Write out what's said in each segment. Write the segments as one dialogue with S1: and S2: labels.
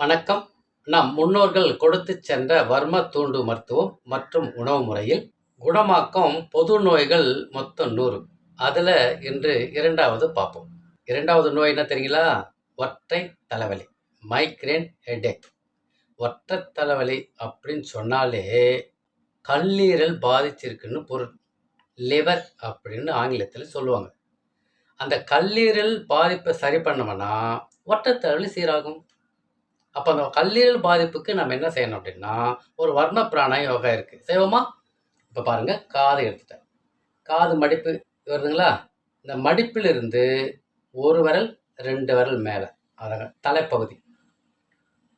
S1: வணக்கம். நம் முன்னோர்கள் கொடுத்துச் சென்ற வர்ம தூண்டு மருத்துவம் மற்றும் உணவு முறையில் குணமாக்கும் பொது நோய்கள் மொத்தம் 100. அதில் இன்று 2வது பார்ப்போம். 2வது நோய் என்ன தெரியுங்களா? ஒற்றை தலைவலி, மைக்ரேன் ஹெடேக். ஒற்றை தலைவலி அப்படின்னு சொன்னாலே கல்லீரல் பாதிச்சிருக்குன்னு பொருள். லிவர் அப்படின்னு ஆங்கிலத்தில் சொல்லுவாங்க. அந்த கல்லீரல் பாதிப்பை சரி பண்ணோம்னா ஒற்றை தலைவலி சீராகும். அப்போ அந்த கல்லீரல் பாதிப்புக்கு நம்ம என்ன செய்யணும் அப்படின்னா, ஒரு வர்ம பிராண யோகா இருக்குது. செய்வோமா? இப்போ பாருங்கள், காது எடுத்துட்டேன். காது மடிப்பு வருதுங்களா? இந்த மடிப்பிலிருந்து ஒரு விரல் 2 விரல் மேலே, அதாக தலைப்பகுதி.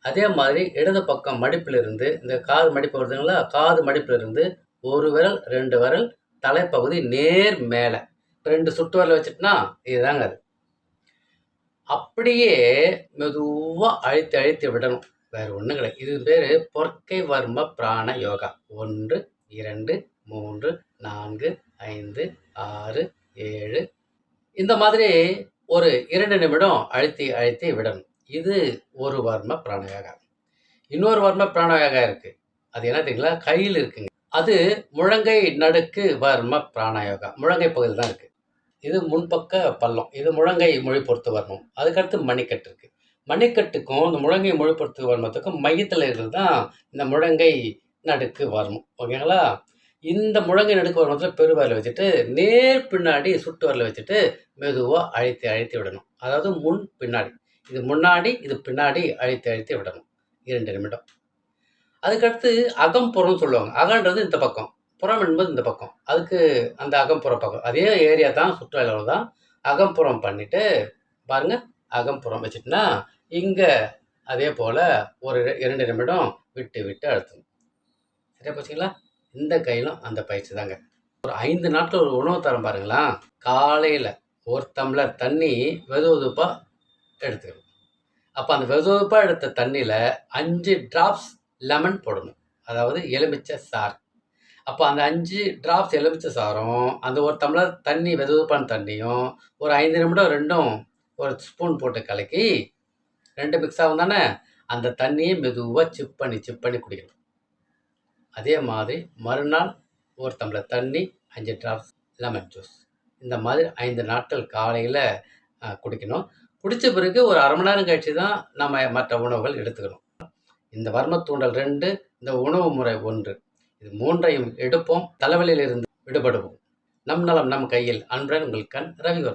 S1: அதே மாதிரி இடது பக்கம் மடிப்பிலிருந்து இந்த காது மடிப்பு வருதுங்களா? காது மடிப்பிலிருந்து ஒரு விரல் 2 விரல் தலைப்பகுதி நேர் மேலே 2 சுட்டு விரல் வச்சுட்டுனா இதுதாங்க அது. அப்படியே மெதுவாக அழுத்தி விடணும். வேறு ஒன்றும் கிடையாது. இது பேர் பொற்கை வர்ம பிராண யோகா. 1, 2, 3, 4, 5, 6, 7 இந்த மாதிரி ஒரு 2 நிமிடம் அழுத்தி விடணும். இது ஒரு வர்ம பிராண யோகா. இன்னொரு வர்ம பிராண யோகா இருக்குது. அது என்ன தெரியுங்களா? கையில் இருக்குங்க. அது முழங்கை நடுக்கு வர்ம பிராண யோகா. முழங்கை பகுதியில் தான் இருக்குது. இது முன்பக்க பள்ளம். இது முழங்கை மொழிபொறுத்து வர்மம். அதுக்கடுத்து மணிக்கட்டு இருக்குது. மணிக்கட்டுக்கும் இந்த முழங்கை மொழிபொறுத்து வர்மத்துக்கும் மையத்தில் இருக்கிறது தான் இந்த முழங்கை நடுக்கு வர்மம். ஓகேங்களா? இந்த முழங்கை நடுக்கு வர்மத்தில் பெருவிரலை வச்சுட்டு நேர் பின்னாடி சுட்டு விரலை வச்சுட்டு மெதுவாக அழுத்தி விடணும். அதாவது முன் பின்னாடி, இது முன்னாடி இது பின்னாடி அழுத்தி விடணும் 2 நிமிடம். அதுக்கடுத்து அகம்புறம்னு சொல்லுவாங்க. அகன்றது இந்த பக்கம், புறம் என்பது இந்த பக்கம். அதுக்கு அந்த அகம்புற பக்கம் அதே ஏரியா தான், சுற்றுலாவில் தான். அகம்புறம் பண்ணிவிட்டு பாருங்கள், அகம்புறம் வச்சுட்டுனா இங்கே அதே போல் ஒரு 2 நிமிடம் விட்டு அழுத்தணும். சரியா போச்சுங்களா? இந்த கையிலும் அந்த பயிற்சி தாங்க. ஒரு 5 நாட்கள் ஒரு உணவு தரம் பாருங்களா. காலையில் ஒரு டம்ளர் தண்ணி வெதுவெதுப்பாக எடுத்துக்கணும். அப்போ அந்த வெதுவெதுப்பாக எடுத்த தண்ணியில் 5 டிராப்ஸ் லெமன் போடணும். அதாவது எலுமிச்சை சாறு. அப்போ அந்த 5 டிராப்ஸ் எலுமிச்சை சாரும் அந்த ஒரு டம்ளர் தண்ணி வெதுவெதுப்பான தண்ணியும் ஒரு 5 நிமிடம் ரெண்டும் ஒரு ஸ்பூன் போட்டு கலக்கி 2 மிக்ஸ் ஆகும் தானே, அந்த தண்ணியை மெதுவாக சிப் பண்ணி குடிக்கணும். அதே மாதிரி மறுநாள் ஒரு டம்ளர் தண்ணி 5 டிராப்ஸ் லெமன் ஜூஸ். இந்த மாதிரி 5 நாட்கள் காலையில் குடிக்கணும். குடித்த பிறகு ஒரு அரை மணி நேரம் கழிச்சு தான் நம்ம மற்ற உணவுகள் எடுத்துக்கணும். இந்த வர்ம தூண்டல் 2, இந்த உணவு முறை 1, இது 3ஐயும் எடுப்போம். தலைவலியிலிருந்து விடுபடுவோம். நம் நலம் நம் கையில். அன்புடன் உங்கள் கண் ரவிவர்மன்.